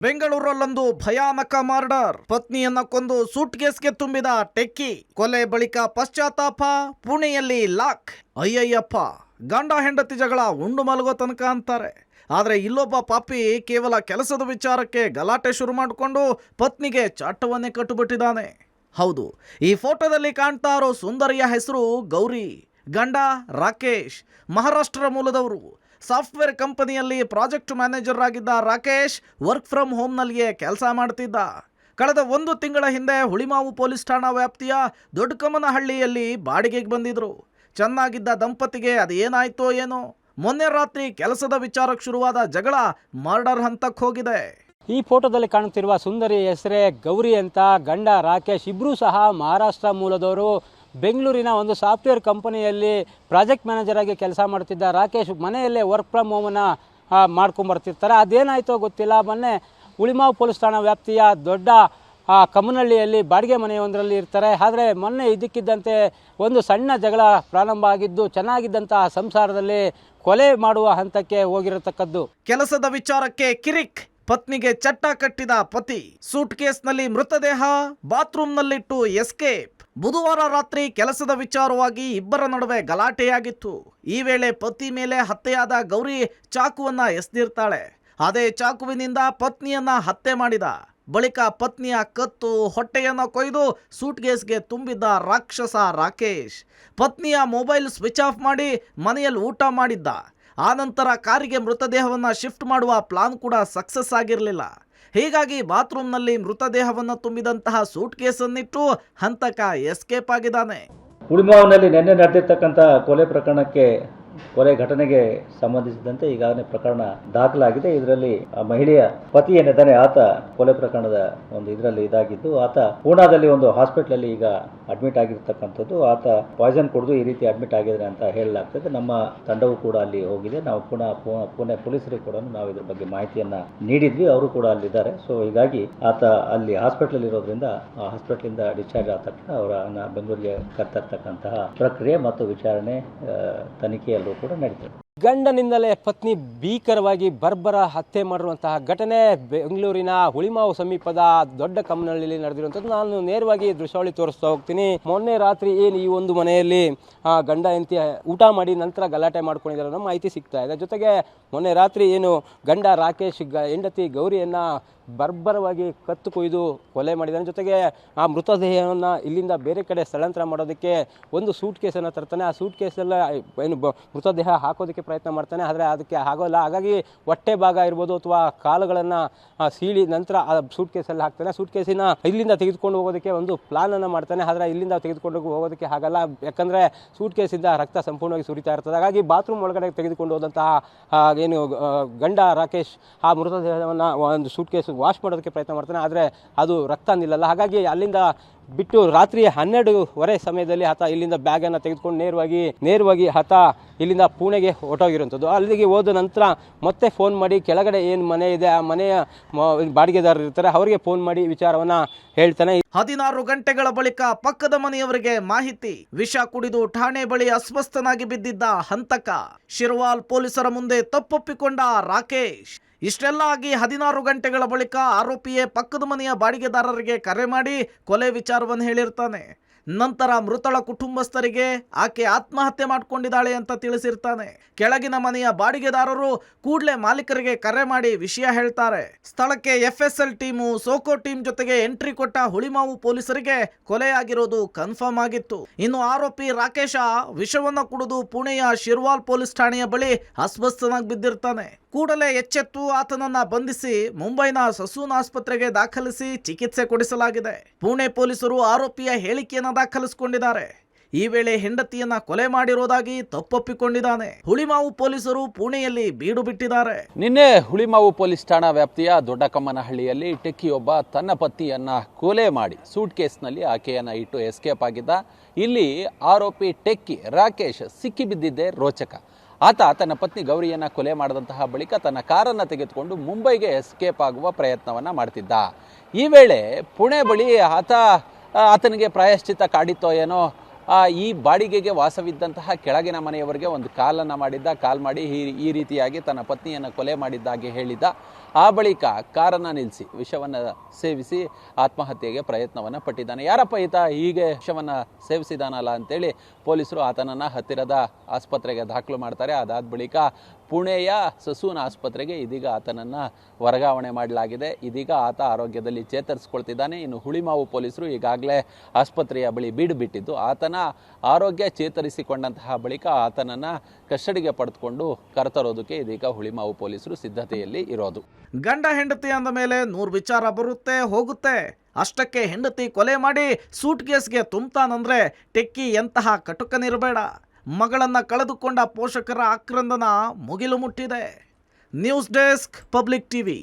ಬೆಂಗಳೂರಲ್ಲೊಂದು ಭಯಾನಕ ಮರ್ಡರ್. ಪತ್ನಿಯನ್ನ ಕೊಂದು ಸೂಟ್ಕೇಸ್ಗೆ ತುಂಬಿದ ಟೆಕ್ಕಿ. ಕೊಲೆ ಬಳಿಕ ಪಶ್ಚಾತ್ತಾಪ. ಪುಣೆಯಲ್ಲಿ ಲಾಕ್. ಅಯ್ಯಯ್ಯಪ್ಪ, ಗಂಡ ಹೆಂಡತಿ ಜಗಳ ಉಂಡು ಮಲಗೋ ತನಕ ಅಂತಾರೆ. ಆದರೆ ಇಲ್ಲೊಬ್ಬ ಪಾಪಿ ಕೇವಲ ಕೆಲಸದ ವಿಚಾರಕ್ಕೆ ಗಲಾಟೆ ಶುರು ಮಾಡಿಕೊಂಡು ಪತ್ನಿಗೆ ಚಾಟವನ್ನೇ ಕಟ್ಟುಬಿಟ್ಟಿದ್ದಾನೆ. ಹೌದು, ಈ ಫೋಟೋದಲ್ಲಿ ಕಾಣ್ತಾ ಇರೋ ಸುಂದರಿಯ ಹೆಸರು ಗೌರಿ. ಗಂಡ ರಾಕೇಶ್. ಮಹಾರಾಷ್ಟ್ರ ಮೂಲದವರು. ಸಾಫ್ಟ್ವೇರ್ ಕಂಪನಿಯಲ್ಲಿ ಪ್ರಾಜೆಕ್ಟ್ ಮ್ಯಾನೇಜರ್ ಆಗಿದ್ದ ರಾಕೇಶ್ ವರ್ಕ್ ಫ್ರಮ್ ಹೋಮ್ನಲ್ಲಿಯೇ ಕೆಲಸ ಮಾಡ್ತಿದ್ದ. ಕಳೆದ 1 ತಿಂಗಳ ಹಿಂದೆ ಹುಳಿಮಾವು ಪೊಲೀಸ್ ಠಾಣಾ ವ್ಯಾಪ್ತಿಯ ದೊಡ್ಡಕಮ್ಮನಹಳ್ಳಿಯಲ್ಲಿ ಬಾಡಿಗೆಗೆ ಬಂದಿದ್ರು. ಚೆನ್ನಾಗಿದ್ದ ದಂಪತಿಗೆ ಅದೇನಾಯ್ತೋ ಏನೋ, ಮೊನ್ನೆ ರಾತ್ರಿ ಕೆಲಸದ ವಿಚಾರಕ್ಕೆ ಶುರುವಾದ ಜಗಳ ಮರ್ಡರ್ ಹಂತಕ್ಕೆ ಹೋಗಿದೆ. ಈ ಫೋಟೋದಲ್ಲಿ ಕಾಣುತ್ತಿರುವ ಸುಂದರಿ ಹೆಸರೇ ಗೌರಿ ಅಂತ. ಗಂಡ ರಾಕೇಶ್. ಇಬ್ಬರೂ ಸಹ ಮಹಾರಾಷ್ಟ್ರ ಮೂಲದವರು. ಬೆಂಗಳೂರಿನ ಒಂದು ಸಾಫ್ಟ್ವೇರ್ ಕಂಪನಿಯಲ್ಲಿ ಪ್ರಾಜೆಕ್ಟ್ ಮ್ಯಾನೇಜರ್ ಆಗಿ ಕೆಲಸ ಮಾಡ್ತಿದ್ದ ರಾಕೇಶ್ ಮನೆಯಲ್ಲೇ ವರ್ಕ್ ಫ್ರಮ್ ಹೋಮನ್ನು ಮಾಡ್ಕೊಂಬರ್ತಿರ್ತಾರೆ. ಅದೇನಾಯಿತೋ ಗೊತ್ತಿಲ್ಲ. ಮೊನ್ನೆ ಹುಳಿಮಾವು ಪೊಲೀಸ್ ಠಾಣಾ ವ್ಯಾಪ್ತಿಯ ದೊಡ್ಡ ಕಮ್ಮನಹಳ್ಳಿಯಲ್ಲಿ ಬಾಡಿಗೆ ಮನೆಯೊಂದರಲ್ಲಿ ಇರ್ತಾರೆ. ಆದರೆ ಮೊನ್ನೆ ಇದಕ್ಕಿದ್ದಂತೆ ಒಂದು ಸಣ್ಣ ಜಗಳ ಪ್ರಾರಂಭ ಆಗಿದ್ದು ಚೆನ್ನಾಗಿದ್ದಂತಹ ಸಂಸಾರದಲ್ಲಿ ಕೊಲೆ ಮಾಡುವ ಹಂತಕ್ಕೆ ಹೋಗಿರತಕ್ಕದ್ದು. ಕೆಲಸದ ವಿಚಾರಕ್ಕೆ ಕಿರಿಕ್. ಪತ್ನಿಗೆ ಚಟ್ಟ ಕಟ್ಟಿದ ಪತಿ. ಸೂಟ್ ಕೇಸ್ನಲ್ಲಿ ಮೃತದೇಹ. ಬಾತ್ರೂಮ್ನಲ್ಲಿಟ್ಟು ಎಸ್ಕೇಪ್. ಬುಧವಾರ ರಾತ್ರಿ ಕೆಲಸದ ವಿಚಾರವಾಗಿ ಇಬ್ಬರ ನಡುವೆ ಗಲಾಟೆಯಾಗಿತ್ತು. ಈ ವೇಳೆ ಪತಿ ಮೇಲೆ ಹತ್ಯೆಯಾದ ಗೌರಿ ಚಾಕುವನ್ನ ಎಸೆದಿರ್ತಾಳೆ. ಅದೇ ಚಾಕುವಿನಿಂದ ಪತ್ನಿಯನ್ನ ಹತ್ಯೆ ಮಾಡಿದ. ಬಳಿಕ ಪತ್ನಿಯ ಕತ್ತು ಹೊಟ್ಟೆಯನ್ನು ಕೊಯ್ದು ಸೂಟ್ಕೇಸ್ಗೆ ತುಂಬಿದ್ದ ರಾಕ್ಷಸ ರಾಕೇಶ್. ಪತ್ನಿಯ ಮೊಬೈಲ್ ಸ್ವಿಚ್ ಆಫ್ ಮಾಡಿ ಮನೆಯಲ್ಲಿ ಊಟ ಮಾಡಿದ್ದ. ಆನಂತರ ಕಾರಿಗೆ ಮೃತದೇಹವನ್ನು ಶಿಫ್ಟ್ ಮಾಡುವ ಪ್ಲಾನ್ ಕೂಡ ಸಕ್ಸಸ್ ಆಗಿರಲಿಲ್ಲ. ಹೀಗಾಗಿ ಬಾತ್ರೂಮ್ನಲ್ಲಿ ಮೃತದೇಹವನ್ನು ತುಂಬಿದಂತಹ ಸೂಟ್ ಕೇಸನ್ನಿಟ್ಟು ಹಂತಕ ಎಸ್ಕೇಪ್ ಆಗಿದ್ದಾನೆ. ಹುಳಿಮಾವಿನಲ್ಲಿ ನಿನ್ನೆ ನಡೆದಿರ್ತಕ್ಕಂಥ ಕೊಲೆ ಘಟನೆಗೆ ಸಂಬಂಧಿಸಿದಂತೆ ಈಗಾಗಲೇ ಪ್ರಕರಣ ದಾಖಲಾಗಿದೆ. ಇದರಲ್ಲಿ ಮಹಿಳೆಯ ಪತಿ ಏನಿದ್ದಾನೆ ಆತ ಕೊಲೆ ಪ್ರಕರಣದ ಒಂದು ಇದರಲ್ಲಿ ಇದಾಗಿದ್ದು, ಆತ ಪೂನಾದಲ್ಲಿ ಒಂದು ಹಾಸ್ಪಿಟಲ್ ಈಗ ಅಡ್ಮಿಟ್ ಆಗಿರ್ತಕ್ಕಂಥದ್ದು. ಆತ ಪಾಯ್ಸನ್ ಕುಡಿದು ಈ ರೀತಿ ಅಡ್ಮಿಟ್ ಆಗಿದ್ದಾರೆ ಅಂತ ಹೇಳಲಾಗ್ತದೆ. ನಮ್ಮ ತಂಡವು ಕೂಡ ಅಲ್ಲಿ ಹೋಗಿದೆ. ನಾವು ಪುಣೆ ಪೊಲೀಸರಿಗೆ ಕೂಡ ನಾವು ಇದ್ರ ಬಗ್ಗೆ ಮಾಹಿತಿಯನ್ನ ನೀಡಿದ್ವಿ. ಅವರು ಕೂಡ ಅಲ್ಲಿದ್ದಾರೆ. ಸೊ ಹೀಗಾಗಿ ಆತ ಅಲ್ಲಿ ಹಾಸ್ಪಿಟಲ್ ಇರೋದ್ರಿಂದ ಆ ಹಾಸ್ಪಿಟಲಿಂದ ಡಿಸ್ಚಾರ್ಜ್ ಆದ ತಕ್ಷಣ ಅವರನ್ನ ಬೆಂಗಳೂರಿಗೆ ಕರ್ತಕ್ಕಂತಹ ಪ್ರಕ್ರಿಯೆ ಮತ್ತು ವಿಚಾರಣೆ ತನಿಖೆಯಲ್ಲೂ ಕೂಡ ನಡೀತದೆ. ಗಂಡನಿಂದಲೇ ಪತ್ನಿ ಭೀಕರವಾಗಿ ಬರ್ಬರ ಹತ್ಯೆ ಮಾಡಿರುವಂತಹ ಘಟನೆ ಬೆಂಗಳೂರಿನ ಹುಳಿಮಾವು ಸಮೀಪದ ದೊಡ್ಡ ಕಮ್ಮನಹಳ್ಳಿಯಲ್ಲಿ ನಡೆದಿರುವಂಥದ್ದು. ನಾನು ನೇರವಾಗಿ ದೃಶ್ಯಾವಳಿ ತೋರಿಸ್ತಾ ಹೋಗ್ತೀನಿ. ಮೊನ್ನೆ ರಾತ್ರಿ ಏನು ಈ ಒಂದು ಮನೆಯಲ್ಲಿ ಗಂಡ ಹೆಂಡತಿ ಊಟ ಮಾಡಿ ನಂತರ ಗಲಾಟೆ ಮಾಡ್ಕೊಂಡಿದ್ದಾರೆ ಅನ್ನೋ ಮಾಹಿತಿ ಸಿಗ್ತಾ ಇದೆ. ಜೊತೆಗೆ ಮೊನ್ನೆ ರಾತ್ರಿ ಏನು ಗಂಡ ರಾಕೇಶ್ ಹೆಂಡತಿ ಗೌರಿಯನ್ನು ಬರ್ಬರವಾಗಿ ಕತ್ತು ಕೊಯ್ದು ಕೊಲೆ ಮಾಡಿದ್ದಾನೆ. ಜೊತೆಗೆ ಆ ಮೃತದೇಹವನ್ನು ಇಲ್ಲಿಂದ ಬೇರೆ ಕಡೆ ಸ್ಥಳಾಂತರ ಮಾಡೋದಕ್ಕೆ ಒಂದು ಸೂಟ್ ಕೇಸನ್ನು ತರ್ತಾನೆ. ಆ ಸೂಟ್ ಕೇಸೆಲ್ಲ ಏನು ಮೃತದೇಹ ಹಾಕೋದಕ್ಕೆ ಪ್ರಯತ್ನ ಮಾಡ್ತಾನೆ. ಆದರೆ ಅದಕ್ಕೆ ಆಗೋಲ್ಲ. ಹಾಗಾಗಿ ಹೊಟ್ಟೆ ಭಾಗ ಇರ್ಬೋದು ಅಥವಾ ಕಾಲುಗಳನ್ನು ಸೀಳಿ ನಂತರ ಆ ಸೂಟ್ ಕೇಸಲ್ಲಿ ಹಾಕ್ತಾನೆ. ಸೂಟ್ ಕೇಸಿನ ಇಲ್ಲಿಂದ ತೆಗೆದುಕೊಂಡು ಹೋಗೋದಕ್ಕೆ ಒಂದು ಪ್ಲಾನನ್ನು ಮಾಡ್ತಾನೆ. ಆದರೆ ಇಲ್ಲಿಂದ ತೆಗೆದುಕೊಂಡು ಹೋಗೋದಕ್ಕೆ ಆಗಲ್ಲ. ಯಾಕಂದರೆ ಸೂಟ್ ಕೇಸಿಂದ ರಕ್ತ ಸಂಪೂರ್ಣವಾಗಿ ಸುರಿತಾ ಇರ್ತದೆ. ಹಾಗಾಗಿ ಬಾತ್ರೂಮ್ ಒಳಗಡೆ ತೆಗೆದುಕೊಂಡು ಹೋದಂತಹ ಏನು ಗಂಡ ರಾಕೇಶ್ ಆ ಮೃತದೇಹವನ್ನು ಒಂದು ಸೂಟ್ ಕೇಸ್ ವಾಶ್ ಮಾಡೋದಕ್ಕೆ ಪ್ರಯತ್ನ ಮಾಡ್ತಾನೆ. ಆದರೆ ಅದು ರಕ್ತ ನಿಲ್ಲಲ್ಲ. ಹಾಗಾಗಿ ಅಲ್ಲಿಂದ ಬಿಟ್ಟು ರಾತ್ರಿ 12:15 ಸಮಯದಲ್ಲಿ ಆತ ಇಲ್ಲಿಂದ ಬ್ಯಾಗನ್ನು ತೆಗೆದುಕೊಂಡು ನೇರವಾಗಿ ಆತ ಇಲ್ಲಿಂದ ಪುಣೆಗೆ ಹೊರಟೋಗಿರುವಂಥದ್ದು. ಅಲ್ಲಿಗೆ ಹೋದ ನಂತರ ಮತ್ತೆ ಫೋನ್ ಮಾಡಿ ಕೆಳಗಡೆ ಏನು ಮನೆ ಇದೆ ಆ ಮನೆಯ ಬಾಡಿಗೆದಾರರು ಇರ್ತಾರೆ ಅವರಿಗೆ ಫೋನ್ ಮಾಡಿ ವಿಚಾರವನ್ನ ಹೇಳ್ತಾನೆ. 16 ಗಂಟೆಗಳ ಬಳಿಕ ಪಕ್ಕದ ಮನೆಯವರಿಗೆ ಮಾಹಿತಿ. ವಿಷ ಕುಡಿದು ಠಾಣೆ ಬಳಿ ಅಸ್ವಸ್ಥನಾಗಿ ಬಿದ್ದಿದ್ದ ಹಂತಕ. ಶಿರ್ವಾಲ್ ಪೊಲೀಸರ ಮುಂದೆ ತಪ್ಪೊಪ್ಪಿಕೊಂಡ ರಾಕೇಶ್. ಇಷ್ಟೆಲ್ಲ ಆಗಿ 16 ಗಂಟೆಗಳ ಬಳಿಕ ಆರೋಪಿಯೇ ಪಕ್ಕದ ಮನೆಯ ಬಾಡಿಗೆದಾರರಿಗೆ ಕರೆ ಮಾಡಿ ಕೊಲೆ ವಿಚಾರವನ್ನು ಹೇಳಿರ್ತಾನೆ. ನಂತರ ಮೃತಳ ಕುಟುಂಬಸ್ಥರಿಗೆ ಆಕೆ ಆತ್ಮಹತ್ಯೆ ಮಾಡಿಕೊಂಡಿದ್ದಾಳೆ ಅಂತ ತಿಳಿಸಿರ್ತಾನೆ. ಕೆಳಗಿನ ಮನೆಯ ಬಾಡಿಗೆದಾರರು ಕೂಡಲೇ ಮಾಲೀಕರಿಗೆ ಕರೆ ಮಾಡಿ ವಿಷಯ ಹೇಳ್ತಾರೆ. ಸ್ಥಳಕ್ಕೆ FSL ಟೀಮು ಸೋಕೋ ಟೀಮ್ ಜೊತೆಗೆ ಎಂಟ್ರಿ ಕೊಟ್ಟ ಹುಳಿಮಾವು ಪೊಲೀಸರಿಗೆ ಕೊಲೆಯಾಗಿರೋದು ಕನ್ಫರ್ಮ್ ಆಗಿತ್ತು. ಇನ್ನು ಆರೋಪಿ ರಾಕೇಶ ವಿಷವನ್ನು ಕುಡಿದು ಪುಣೆಯ ಶಿರ್ವಾಲ್ ಪೊಲೀಸ್ ಠಾಣೆಯ ಬಳಿ ಅಸ್ವಸ್ಥನಾಗಿ ಬಿದ್ದಿರ್ತಾನೆ. ಕೂಡಲೇ ಎಚ್ಚೆತ್ತು ಆತನನ್ನ ಬಂಧಿಸಿ ಮುಂಬೈನ ಸಸೂನ್ ಆಸ್ಪತ್ರೆಗೆ ದಾಖಲಿಸಿ ಚಿಕಿತ್ಸೆ ಕೊಡಿಸಲಾಗಿದೆ. ಪುಣೆ ಪೊಲೀಸರು ಆರೋಪಿಯ ಹೇಳಿಕೆಯನ್ನು ದಾಖಲಿಸಿಕೊಂಡಿದ್ದಾರೆ. ಈ ವೇಳೆ ಹೆಂಡತಿಯನ್ನ ಕೊಲೆ ಮಾಡಿರೋದಾಗಿ ತಪ್ಪೊಪ್ಪಿಕೊಂಡಿದ್ದಾನೆ. ಹುಳಿಮಾವು ಪೊಲೀಸರು ಪುಣೆಯಲ್ಲಿ ಬೀಡು ಬಿಟ್ಟಿದ್ದಾರೆ. ನಿನ್ನೆ ಹುಳಿಮಾವು ಪೊಲೀಸ್ ಠಾಣಾ ವ್ಯಾಪ್ತಿಯ ದೊಡ್ಡಕಮ್ಮನಹಳ್ಳಿಯಲ್ಲಿ ಟೆಕ್ಕಿಯೊಬ್ಬ ತನ್ನ ಪತ್ನಿಯನ್ನ ಕೊಲೆ ಮಾಡಿ ಸೂಟ್ ಕೇಸ್ನಲ್ಲಿ ಆಕೆಯನ್ನ ಇಟ್ಟು ಎಸ್ಕೇಪ್ ಆಗಿದ್ದ. ಇಲ್ಲಿ ಆರೋಪಿ ಟೆಕ್ಕಿ ರಾಕೇಶ್ ಸಿಕ್ಕಿ ಬಿದ್ದಿದ್ದೇ ರೋಚಕ. ಆತ ತನ್ನ ಪತ್ನಿ ಗೌರಿಯನ್ನು ಕೊಲೆ ಮಾಡಿದಂತಹ ಬಳಿಕ ತನ್ನ ಕಾರನ್ನು ತೆಗೆದುಕೊಂಡು ಮುಂಬೈಗೆ ಎಸ್ಕೇಪ್ ಆಗುವ ಪ್ರಯತ್ನವನ್ನು ಮಾಡ್ತಿದ್ದ. ಈ ವೇಳೆ ಪುಣೆ ಬಳಿ ಆತನಿಗೆ ಪ್ರಾಯಶ್ಚಿತ್ತ ಕಾಡಿತ್ತೋ ಏನೋ ಈ ಬಾಡಿಗೆಗೆ ವಾಸವಿದ್ದಂತಹ ಕೆಳಗಿನ ಮನೆಯವರಿಗೆ ಒಂದು ಕಾಲ್ ಮಾಡಿ ಈ ರೀತಿಯಾಗಿ ತನ್ನ ಪತ್ನಿಯನ್ನು ಕೊಲೆ ಮಾಡಿದ್ದಾಗಿ ಹೇಳಿದ್ದ. ಆ ಬಳಿಕ ಕಾರನ್ನು ನಿಲ್ಲಿಸಿ ವಿಷವನ್ನು ಸೇವಿಸಿ ಆತ್ಮಹತ್ಯೆಗೆ ಪ್ರಯತ್ನವನ್ನು ಪಟ್ಟಿದ್ದಾನೆ. ಯಾರಪ್ಪ ಈತ ಹೀಗೆ ವಿಷವನ್ನು ಸೇವಿಸಿದಾನಲ್ಲ ಅಂತೇಳಿ ಪೊಲೀಸರು ಆತನನ್ನು ಹತ್ತಿರದ ಆಸ್ಪತ್ರೆಗೆ ದಾಖಲು ಮಾಡ್ತಾರೆ. ಅದಾದ ಬಳಿಕ ಪುಣೆಯ ಸಸೂನ್ ಆಸ್ಪತ್ರೆಗೆ ಇದೀಗ ಆತನನ್ನು ವರ್ಗಾವಣೆ ಮಾಡಲಾಗಿದೆ. ಇದೀಗ ಆತ ಆರೋಗ್ಯದಲ್ಲಿ ಚೇತರಿಸಿಕೊಳ್ತಿದ್ದಾನೆ. ಇನ್ನು ಹುಳಿಮಾವು ಪೊಲೀಸರು ಈಗಾಗಲೇ ಆಸ್ಪತ್ರೆಯ ಬಳಿ ಬೀಡು ಬಿಟ್ಟಿದ್ದು ಆತನ ಆರೋಗ್ಯ ಚೇತರಿಸಿಕೊಂಡಂತಹ ಬಳಿಕ ಆತನನ್ನು ಕಸ್ಟಡಿಗೆ ಪಡೆದುಕೊಂಡು ಕರೆತರೋದಕ್ಕೆ ಇದೀಗ ಹುಳಿಮಾವು ಪೊಲೀಸರು ಸಿದ್ಧತೆಯಲ್ಲಿ ಇರೋದು. ಗಂಡ ಹೆಂಡತಿ ಅಂದ ಮೇಲೆ 100 ವಿಚಾರ ಬರುತ್ತೆ ಹೋಗುತ್ತೆ. ಅಷ್ಟಕ್ಕೆ ಹೆಂಡತಿ ಕೊಲೆ ಮಾಡಿ ಸೂಟ್ ಕೇಸ್ಗೆ ತುಂಬ್ತಾನಂದ್ರೆ ಟೆಕ್ಕಿ ಎಂತಹ ಕಟುಕನಿರಬೇಡ. ಮಗಳನ್ನ ಕಳೆದುಕೊಂಡ ಪೋಷಕರ ಆಕ್ರಂದನ ಮುಗಿಲು ಮುಟ್ಟಿದೆ. News desk, public TV.